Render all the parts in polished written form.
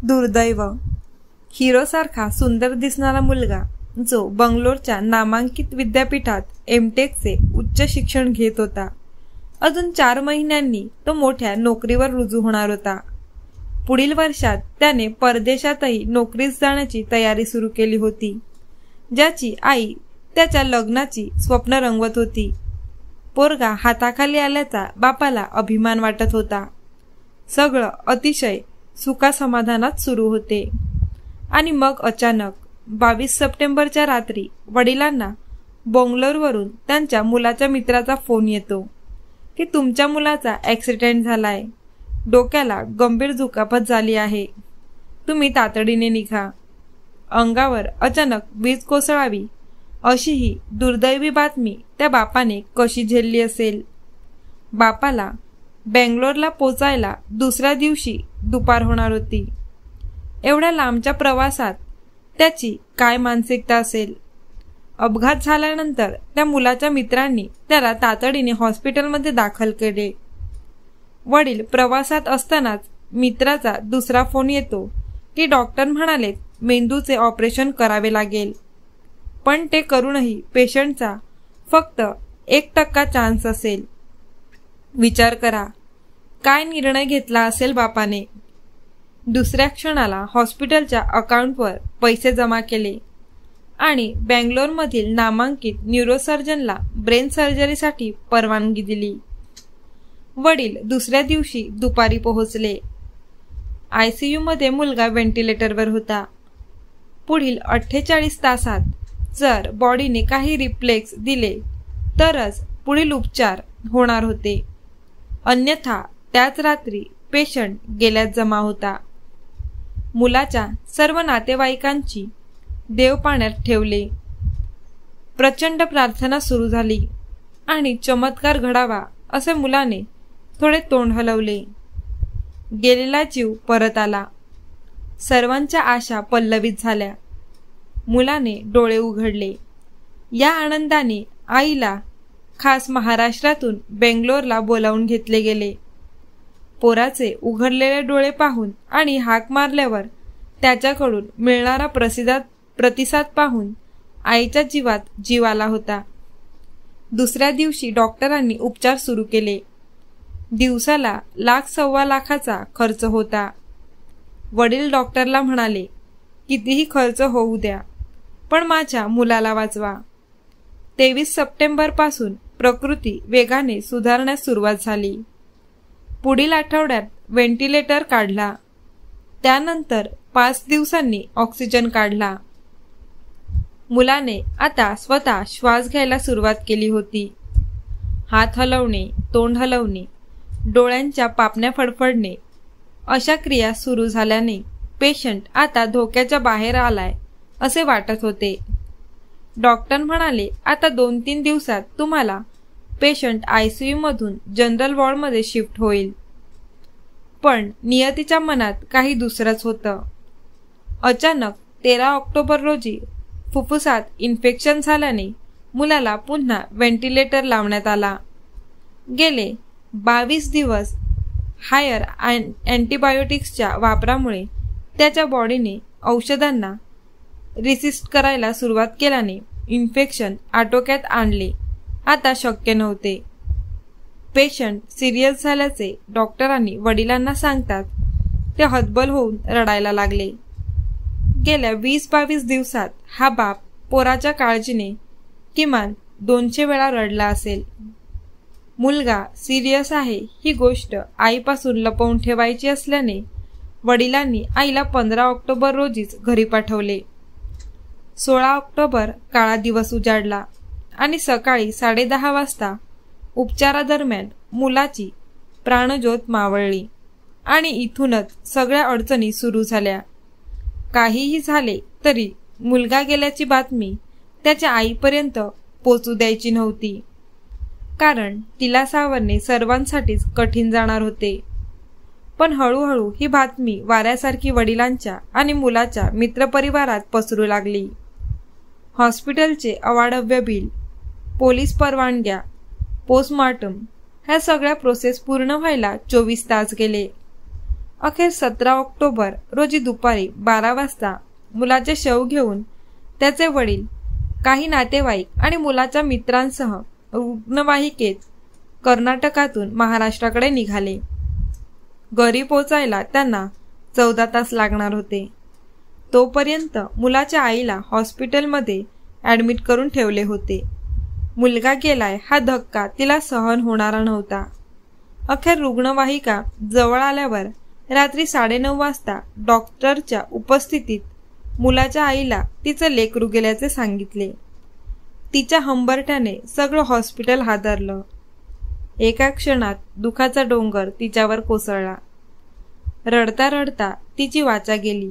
दुर्दैव. हिरोसारखा सुंदर दिसणारा मुलगा जो बंगलोरच्या नामांकित विद्यापीठात एमटेकचे उच्च शिक्षण घेत होता, अजून 4 महिन्यांनी तो मोठ्या नोकरीवर रुजू होणार होता. पुढील वर्षात त्याने परदेशातही नोकरीस जाण्याची तयारी सुरू केली होती, ज्याची आई त्याच्या लग्नाची स्वप्न रंगवत होती. पोरगा हाताखाली आल्याचा बापाला अभिमान वाटत होता. सगळं अतिशय सुखासमाधानात सुरू होते. आणि मग अचानक 22 सप्टेंबरच्या रात्री वडिलांना बंगलोरवरून त्यांच्या मुलाच्या मित्राचा फोन येतो की तुमच्या मुलाचा ॲक्सिडेंट झालाय, डोक्याला गंभीर दुखापत झाली आहे, तुम्ही तातडीने निघा. अंगावर अचानक वीज कोसळावी अशी ही दुर्दैवी बातमी त्या बापाने कशी झेलली असेल. बापाला बेंगलोरला पोचायला दुसऱ्या दिवशी दुपार होणार होती. एवढ्या लांबच्या प्रवासात त्याची काय मानसिकता असेल. अपघात झाल्यानंतर त्या मुलाच्या मित्रांनी त्याला तातडीने हॉस्पिटलमध्ये दाखल केले. वडील प्रवासात असतानाच मित्राचा दुसरा फोन येतो की डॉक्टर म्हणालेत मेंदूचे ऑपरेशन करावे लागेल, पण ते करूनही पेशंटचा फक्त 1% चान्स असेल. विचार करा, काय निर्णय घेतला असेल बापाने. दुसऱ्या क्षणाला हॉस्पिटलच्या अकाउंटवर पैसे जमा केले आणि बेंगलोरमधील नामांकित न्यूरोसर्जनला ब्रेन सर्जरीसाठी परवानगी दिली. वडील दुसऱ्या दिवशी दुपारी पोहोचले. ICUमध्ये मुलगा व्हेंटिलेटरवर होता. पुढील 48 तासात जर बॉडीने काही रिफ्लेक्स दिले तरच पुढील उपचार होणार होते, अन्यथा त्याच रात्री पेशंट गेल्यात जमा होता. मुलाच्या सर्व नातेवाईकांची देव पाण्यात ठेवले. प्रचंड प्रार्थना सुरू झाली आणि चमत्कार घडावा असे मुलाने थोडे तोंड हलवले. गेलेला जीव परत आला. सर्वांच्या आशा पल्लवित झाल्या. मुलाने डोळे उघडले. या आनंदाने आईला खास महाराष्ट्रातून बेंगलोरला बोलावून घेतले गेले. पोराचे उघडलेले डोळे पाहून आणि हाक मारल्यावर त्याच्याकडून मिळणारा प्रतिसाद पाहून आईच्या जीवात जीव आला होता. दुसऱ्या दिवशी डॉक्टरांनी उपचार सुरू केले. दिवसाला 1,00,000-1.25 लाखाचा खर्च होता. वडील डॉक्टरला म्हणाले, कितीही खर्च होऊ द्या, पण माझ्या मुलाला वाचवा. 23 सप्टेंबरपासून प्रकृती वेगाने सुधारण्यास सुरुवात झाली. पुढील आठवड्यात व्हेंटिलेटर काढला. त्यानंतर 5 दिवसांनी ऑक्सिजन काढला. मुलाने आता स्वतः श्वास घ्यायला सुरुवात केली होती. हात हलवणे, तोंड हलवणे, डोळ्यांच्या पापण्या फडफडणे अशा क्रिया सुरू झाल्याने पेशंट आता धोक्याच्या बाहेर आलाय असे वाटत होते. डॉक्टर म्हणाले, आता 2-3 दिवसात तुम्हाला पेशंट ICU मधून जनरल वॉर्डमध्ये शिफ्ट होईल. पण नियतीच्या मनात काही दुसरंच होतं. अचानक 13 ऑक्टोबर रोजी फुफ्फुसात इन्फेक्शन झाल्याने मुलाला पुन्हा व्हेंटिलेटर लावण्यात आला. गेले 22 दिवस हायर अँटीबायोटिक्सच्या वापरामुळे त्याच्या बॉडीने औषधांना रिसिस्ट करायला सुरुवात केल्याने इन्फेक्शन आटोक्यात आणले आता शक्य नव्हते. पेशंट सिरियस झाल्याचे डॉक्टरांनी वडिलांना सांगतात ते हतबल होऊन रडायला लागले. गेल्या 20-22 दिवसात हा बाप पोराच्या काळजीने किमान 200 वेळा रडला असेल. मुलगा सिरियस आहे ही गोष्ट आईपासून लपवून ठेवायची असल्याने वडिलांनी आईला 15 ऑक्टोबर रोजीच घरी पाठवले. 16 ऑक्टोबर काळा दिवस उजाडला आणि सकाळी 10:30 वाजता उपचारादरम्यान मुलाची प्राणज्योत मावळली आणि इथूनच सगळ्या अडचणी सुरू झाल्या. काहीही झाले तरी मुलगा गेल्याची बातमी त्याच्या आईपर्यंत पोचू द्यायची नव्हती, कारण तिला सावरणे सर्वांसाठीच कठीण जाणार होते. पण हळूहळू ही बातमी वाऱ्यासारखी वडिलांच्या आणि मुलाच्या मित्रपरिवारात पसरू लागली. हॉस्पिटलचे अवाढव्य बिल, पोलीस परवानग्या, पोस्टमॉर्टम ह्या सगळ्या प्रोसेस पूर्ण व्हायला 24 तास गेले. अखेर 17 ऑक्टोबर रोजी दुपारी 12 वाजता मुलाचे शव घेऊन त्याचे वडील, काही नातेवाईक आणि मुलाच्या मित्रांसह रुग्णवाहिकेत कर्नाटकातून महाराष्ट्राकडे निघाले. घरी पोचायला त्यांना 14 तास लागणार होते. तोपर्यंत मुलाच्या आईला हॉस्पिटलमध्ये ॲडमिट करून ठेवले होते. मुलगा गेलाय हा धक्का तिला सहन होणारा नव्हता. अखेर रुग्णवाहिका जवळ आल्यावर रात्री 9:30 वाजता डॉक्टरच्या उपस्थितीत मुलाच्या आईला तिचं लेकरू गेल्याचे सांगितले. तिच्या हंबरट्याने सगळं हॉस्पिटल हादरलं. एका क्षणात दुखाचा डोंगर तिच्यावर कोसळला. रडता रडता तिची वाचा गेली.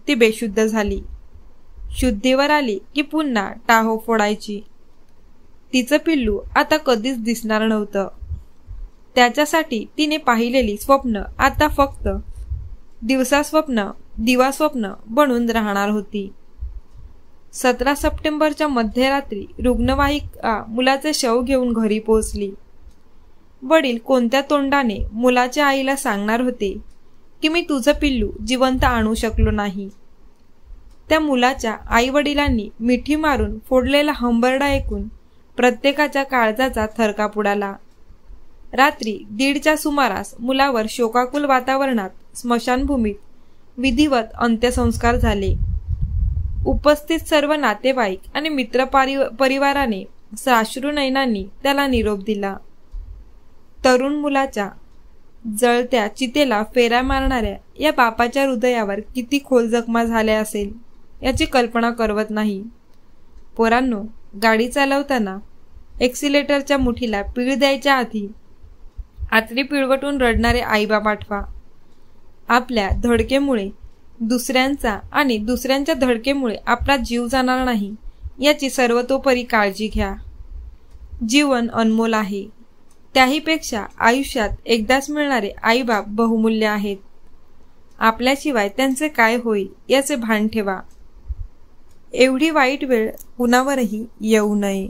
ती बेशुद्ध झाली. शुद्धीवर आली की पुन्हा टाहो फोडायची. तिचं पिल्लू आता कधीच दिसणार नव्हतं. त्याच्यासाठी तिने पाहिलेली स्वप्न आता फक्त दिवास्वप्न बनून राहणार होती. 17 सप्टेंबरच्या मध्यरात्री रुग्णवाहिका मुलाचे शव घेऊन घरी पोहोचली. वडील कोणत्या तोंडाने मुलाच्या आईला सांगणार होते की मी तुझं पिल्लू जिवंत आणू शकलो नाही. त्या मुलाच्या आई वडिलांनी मिठी मारून फोडलेला हंबरडा ऐकून प्रत्येकाच्या काळजाचा थरकाप उडाला. रात्री 1:30च्या सुमारास मुलावर शोकाकुल वातावरणात स्मशानभूमीत विधिवत अंत्यसंस्कार झाले. उपस्थित सर्व नातेवाईक आणि मित्र परिवाराने साश्रू नयनांनी त्याला निरोप दिला. तरुण मुलाच्या जळत्या चितेला फेऱ्या मारणाऱ्या या बापाच्या हृदयावर किती खोल जखमा झाल्या असेल याची कल्पना करवत नाही. पोरांनो, गाडी चालवताना एक्सिलेटरच्या मुठीला पीळ द्यायच्या आधी आतडी पिळवटून रडणारे आईबाप आठवा. आपल्या धडकेमुळे दुसऱ्यांचा आणि दुसऱ्यांच्या धडकेमुळे आपला जीव जाणार नाही याची सर्वतोपरी काळजी घ्या. जीवन अनमोल आहे. त्याहीपेक्षा आयुष्यात एकदाच मिळणारे आईबाप बहुमूल्य आहेत. आपल्याशिवाय त्यांचे काय होईल याचे भान ठेवा. एवढी वाईट वेळ कुणावरही येऊ नये.